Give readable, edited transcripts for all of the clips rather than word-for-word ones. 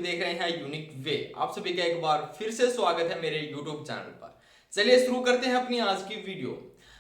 देख रहे हैं यूनिक वे। आप सभी का एक बार फिर से स्वागत है मेरे यूट्यूब चैनल पर। चलिए शुरू करते हैं अपनी आज की वीडियो।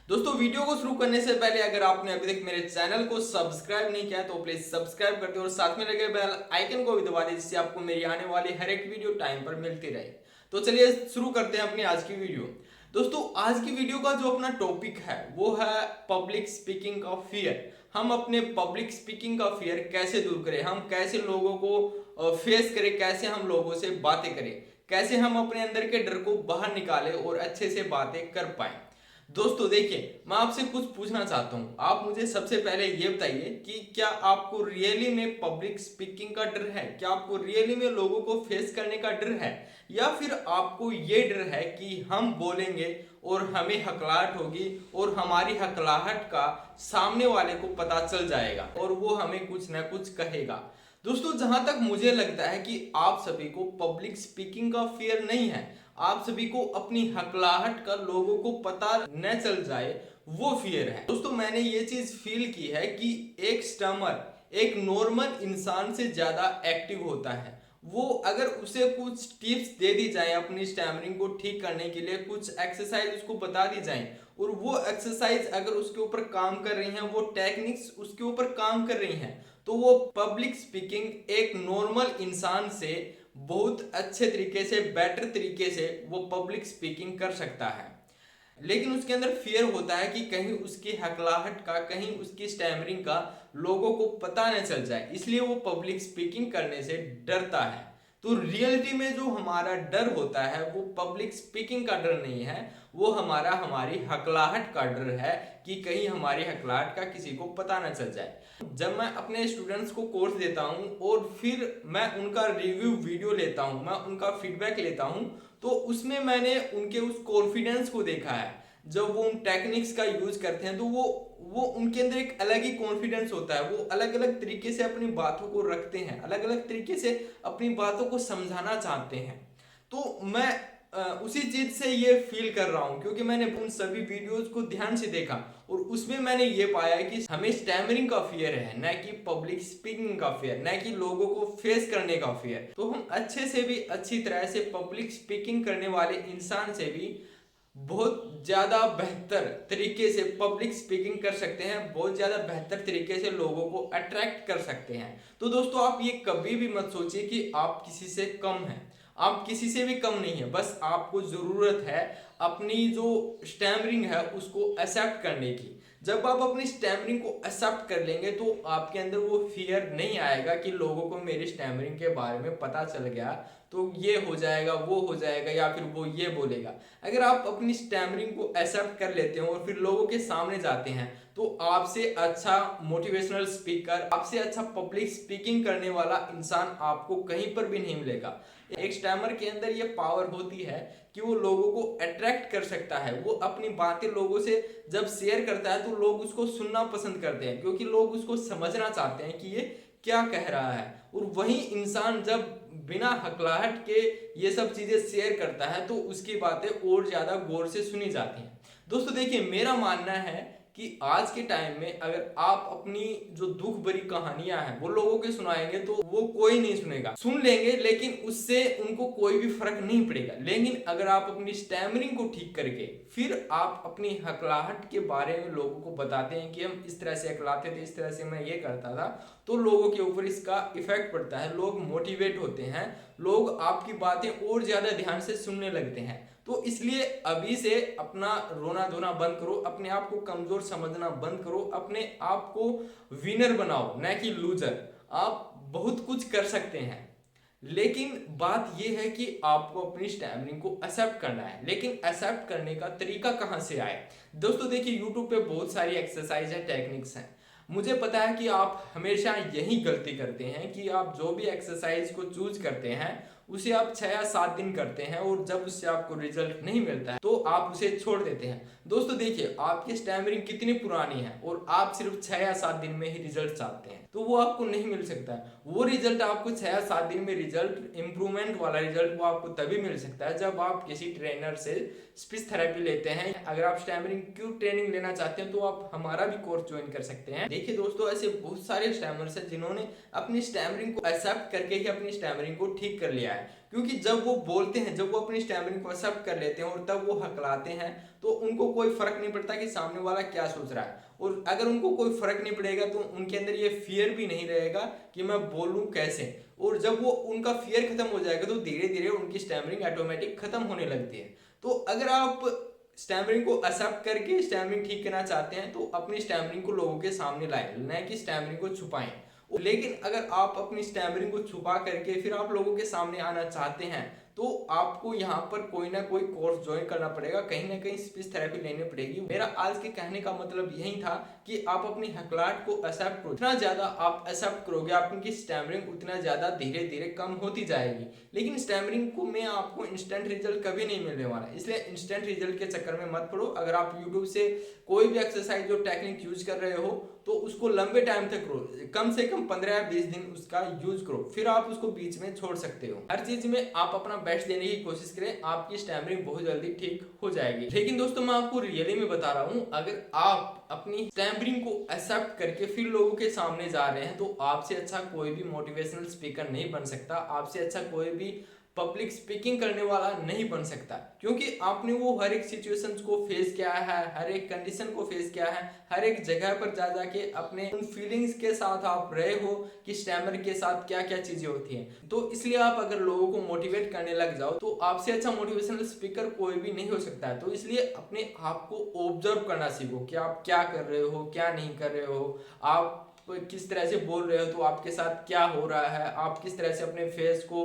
दोस्तों, वीडियो को शुरू करने से पहले अगर आपने अभी तक मेरे चैनल को सब्सक्राइब नहीं किया तो प्लीज सब्सक्राइब कर दो और साथ में लगे बेल आइकन को भी दबा दें, जिससे आपको मेरी आने वाली हर एक वीडियो टाइम पर मिलती रहे। तो चलिए शुरू करते हैं अपनी आज की वीडियो। दोस्तों, आज की वीडियो का जो अपना टॉपिक है वो है पब्लिक स्पीकिंग का फियर। हम अपने पब्लिक स्पीकिंग का फियर कैसे दूर करें, हम कैसे लोगों को फेस करें, कैसे हम लोगों से बातें करें, कैसे हम अपने अंदर के डर को बाहर निकालें और अच्छे से बातें कर पाए। दोस्तों देखिए, मैं आपसे कुछ पूछना चाहता हूं। आप मुझे सबसे पहले ये बताइए कि क्या आपको रियली में पब्लिक स्पीकिंग का डर है? क्या आपको रियली में लोगों को फेस करने का डर है, या फिर आपको ये डर है कि हम बोलेंगे और हमें हकलाहट होगी और हमारी हकलाहट का सामने वाले को पता चल जाएगा और वो हमें कुछ ना कुछ कहेगा? दोस्तों, जहां तक मुझे लगता है कि आप सभी को पब्लिक स्पीकिंग का फियर नहीं है, आप सभी को अपनी हकलाहट का लोगों को पता न चल जाए वो फियर है। दोस्तों, मैंने ये चीज फील की है कि एक स्टमर एक नॉर्मल इंसान से ज्यादा एक्टिव होता है। वो अगर उसे कुछ टिप्स दे दी जाए अपनी स्टैमरिंग को ठीक करने के लिए, कुछ एक्सरसाइज उसको बता दी जाए और वो एक्सरसाइज अगर उसके ऊपर काम कर रही हैं, वो टेक्निक्स उसके ऊपर काम कर रही हैं, तो वो पब्लिक स्पीकिंग एक नॉर्मल इंसान से बहुत अच्छे तरीके से, बेटर तरीके से वो पब्लिक स्पीकिंग कर सकता है। लेकिन उसके अंदर फियर होता है कि कहीं उसकी हकलाहट का, कहीं उसकी स्टैमरिंग का लोगों को पता न चल जाए, इसलिए वो पब्लिक स्पीकिंग करने से डरता है। तो रियलिटी में जो हमारा डर होता है वो पब्लिक स्पीकिंग का डर नहीं है, वो हमारी हकलाहट का डर है कि कहीं हमारी हकलाहट का किसी को पता न चल जाए। जब मैं अपने स्टूडेंट्स को कोर्स देता हूं और फिर मैं उनका रिव्यू वीडियो लेता हूं, मैं उनका फीडबैक लेता हूं, तो उसमें मैंने उनके उस कॉन्फिडेंस को देखा है। जब वो उन टेक्निक्स का यूज करते हैं तो वो उनके अंदर एक अलग ही कॉन्फिडेंस होता है। वो अलग अलग तरीके से अपनी बातों को रखते हैं, अलग अलग तरीके से अपनी बातों को समझाना चाहते हैं। तो मैं उसी चीज से ये फील कर रहा हूं, क्योंकि मैंने उन सभी वीडियोस को ध्यान से देखा और उसमें मैंने ये पाया कि हमें स्टैमरिंग का फियर है, न कि पब्लिक स्पीकिंग का फियर, न कि लोगों को फेस करने का फियर। तो हम अच्छे से भी, अच्छी तरह से पब्लिक स्पीकिंग करने वाले इंसान से भी बहुत ज्यादा बेहतर तरीके से पब्लिक स्पीकिंग कर सकते हैं, बहुत ज्यादा बेहतर तरीके से लोगों को अट्रैक्ट कर सकते हैं। तो दोस्तों, आप ये कभी भी मत सोचिए कि आप किसी से कम हैं। आप किसी से भी कम नहीं है, बस आपको जरूरत है अपनी जो स्टैमरिंग है उसको एक्सेप्ट करने की। जब आप अपनी स्टैमरिंग को एक्सेप्ट कर लेंगे तो आपके अंदर वो फियर नहीं आएगा कि लोगों को मेरी स्टैमरिंग के बारे में पता चल गया तो ये हो जाएगा, वो हो जाएगा, या फिर वो ये बोलेगा। अगर आप अपनी स्टैमरिंग को एक्सेप्ट कर लेते हो और फिर लोगों के सामने जाते हैं, तो आपसे अच्छा मोटिवेशनल स्पीकर, आपसे अच्छा पब्लिक स्पीकिंग करने वाला इंसान आपको कहीं पर भी नहीं मिलेगा। एक स्टैमर के अंदर ये पावर होती है कि वो लोगों को अट्रैक्ट कर सकता है। वो अपनी बातें लोगों से जब शेयर करता है तो लोग उसको सुनना पसंद करते हैं, क्योंकि लोग उसको समझना चाहते हैं कि ये क्या कह रहा है। और वही इंसान जब बिना हकलाहट के ये सब चीजें शेयर करता है तो उसकी बातें और ज्यादा गौर से सुनी जाती हैं। दोस्तों देखिए, मेरा मानना है कि आज के टाइम में अगर आप अपनी जो दुख भरी कहानियां हैं वो लोगों के सुनाएंगे तो वो कोई नहीं सुनेगा, सुन लेंगे लेकिन उससे उनको कोई भी फर्क नहीं पड़ेगा। लेकिन अगर आप अपनी स्टैमरिंग को ठीक करके फिर आप अपनी हकलाहट के बारे में लोगों को बताते हैं कि हम इस तरह से हकलाते थे, इस तरह से मैं ये करता था, तो लोगों के ऊपर इसका इफेक्ट पड़ता है, लोग मोटिवेट होते हैं, लोग आपकी बातें और ज्यादा ध्यान से सुनने लगते हैं। तो इसलिए अभी से अपना रोना धोना बंद करो, अपने आप को कमजोर समझना बंद करो, अपने आप को विनर बनाओ, न कि लूजर। आप बहुत कुछ कर सकते हैं, लेकिन बात यह है कि आपको अपनी स्टैमरिंग को एक्सेप्ट करना है। लेकिन एक्सेप्ट करने का तरीका कहां से आए? दोस्तों देखिए, यूट्यूब पे बहुत सारी एक्सरसाइज है, टेक्निक्स हैं। मुझे पता है कि आप हमेशा यही गलती करते हैं कि आप जो भी एक्सरसाइज को चूज करते हैं उसे आप 6 या 7 दिन करते हैं और जब उससे आपको रिजल्ट नहीं मिलता है तो आप उसे छोड़ देते हैं। दोस्तों देखिए, आपकी स्टैमरिंग कितनी पुरानी है और आप सिर्फ 6 या 7 दिन में ही रिजल्ट चाहते हैं तो वो आपको नहीं मिल सकता है। वो रिजल्ट आपको 6 या 7 दिन में रिजल्ट, इंप्रूवमेंट वाला रिजल्ट, वो आपको तभी मिल सकता है जब आप किसी ट्रेनर से स्पीच थेरेपी लेते हैं। अगर आप स्टैमरिंग की ट्रेनिंग लेना चाहते हैं तो आप हमारा भी कोर्स ज्वाइन कर सकते हैं। देखिए दोस्तों, ऐसे बहुत सारे स्टैमर्स हैं जिन्होंने अपनी स्टैमरिंग को एक्सेप्ट करके ही अपनी स्टैमरिंग को ठीक कर लिया है। क्योंकि जब वो बोलते हैं, जब वो अपनी स्टैमरिंग को एक्सेप्ट कर लेते हैं और तब वो हकलाते हैं तो उनको कोई फर्क नहीं पड़ता कि सामने वाला क्या सोच रहा है। और अगर उनको कोई फर्क नहीं पड़ेगा तो उनके अंदर ये फियर भी नहीं रहेगा कि मैं बोलूं कैसे। और जब वो उनका फियर खत्म हो जाएगा तो धीरे धीरे उनकी स्टैमरिंग ऑटोमेटिक खत्म होने लगती है। तो अगर आप स्टैमरिंग को एक्सेप्ट करके स्टैमरिंग ठीक करना चाहते हैं तो अपनी स्टैमरिंग को लोगों के सामने लाएं, न कि स्टैमरिंग को छुपाएं। लेकिन अगर आप अपनी स्टैमरिंग को छुपा करके फिर आप लोगों के सामने आना चाहते हैं तो आपको यहाँ पर कोई ना कोई कोर्स ज्वाइन करना पड़ेगा, कहीं ना कहीं स्पीच थेरेपी लेनी पड़ेगी। मेरा आज के कहने का मतलब यही था कि आप अपनी हकलाहट को एक्सेप्ट करो। जितना ज्यादा आप एक्सेप्ट करोगे आपकी स्टैमरिंग उतना ज्यादा धीरे धीरे कम होती जाएगी। लेकिन स्टैमरिंग को में आपको इंस्टेंट रिजल्ट कभी नहीं मिलने वाला, इसलिए इंस्टेंट रिजल्ट के चक्कर में मत पड़ो। अगर आप यूट्यूब से कोई भी एक्सरसाइज जो टेक्निक यूज कर रहे हो तो उसको लंबे टाइम तक करो, कम से कम 15 या 20 दिन उसका यूज करो, फिर आप उसको बीच में छोड़ सकते हो। हर चीज में आप अपना बेस्ट देने की कोशिश करें, आपकी स्टैमरिंग बहुत जल्दी ठीक हो जाएगी। लेकिन दोस्तों मैं आपको रियली में बता रहा हूँ, अगर आप अपनी स्टैमरिंग को एक्सेप्ट करके फिर लोगों के सामने जा रहे हैं तो आपसे अच्छा कोई भी मोटिवेशनल स्पीकर नहीं बन सकता, आपसे अच्छा कोई भी पब्लिक स्पीकिंग करने वाला नहीं बन सकता। क्योंकि आपने वो हर एक सिचुएशंस को फेस किया है, हर एक कंडीशन को फेस किया है, हर एक जगह पर जा जाके अपने उन फीलिंग्स के साथ आप रहे हो कि स्टैमर के साथ क्या क्या चीजें होती हैं। तो इसलिए आप अगर लोगों को मोटिवेट करने लग जाओ तो आपसे अच्छा मोटिवेशनल स्पीकर कोई भी नहीं हो सकता है। तो इसलिए अपने आप को ऑब्जर्व करना सीखो कि आप क्या कर रहे हो, क्या नहीं कर रहे हो, आप किस तरह से बोल रहे हो तो आपके साथ क्या हो रहा है, आप किस तरह से अपने फेस को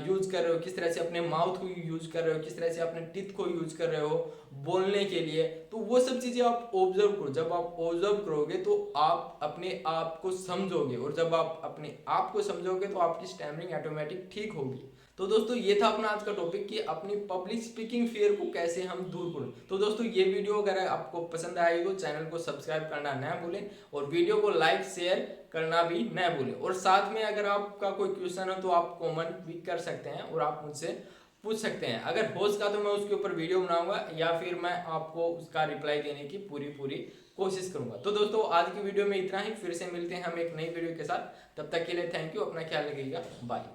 यूज कर रहे हो, किस तरह से अपने माउथ को यूज कर रहे हो, किस तरह से अपने टीथ को यूज कर रहे हो बोलने के लिए। तो वो सब चीजें आप ऑब्जर्व करो। जब आप ऑब्जर्व करोगे तो आप अपने आप को समझोगे, और जब आप अपने आप को समझोगे तो आपकी स्टैमरिंग ऑटोमेटिक ठीक होगी। तो दोस्तों ये था अपना आज का टॉपिक कि अपनी पब्लिक स्पीकिंग फियर को कैसे हम दूर करें। तो दोस्तों ये वीडियो अगर आपको पसंद आएगी तो चैनल को सब्सक्राइब करना न भूलें और वीडियो को लाइक शेयर करना भी न भूलें। और साथ में अगर आपका कोई क्वेश्चन हो तो आप कमेंट भी कर सकते हैं और आप मुझसे पूछ सकते हैं। अगर हो सका तो मैं उसके ऊपर वीडियो बनाऊंगा या फिर मैं आपको उसका रिप्लाई देने की पूरी कोशिश करूंगा। तो दोस्तों आज की वीडियो में इतना ही, फिर से मिलते हैं हम एक नई वीडियो के साथ। तब तक के लिए थैंक यू, अपना ख्याल रखिएगा, बाय।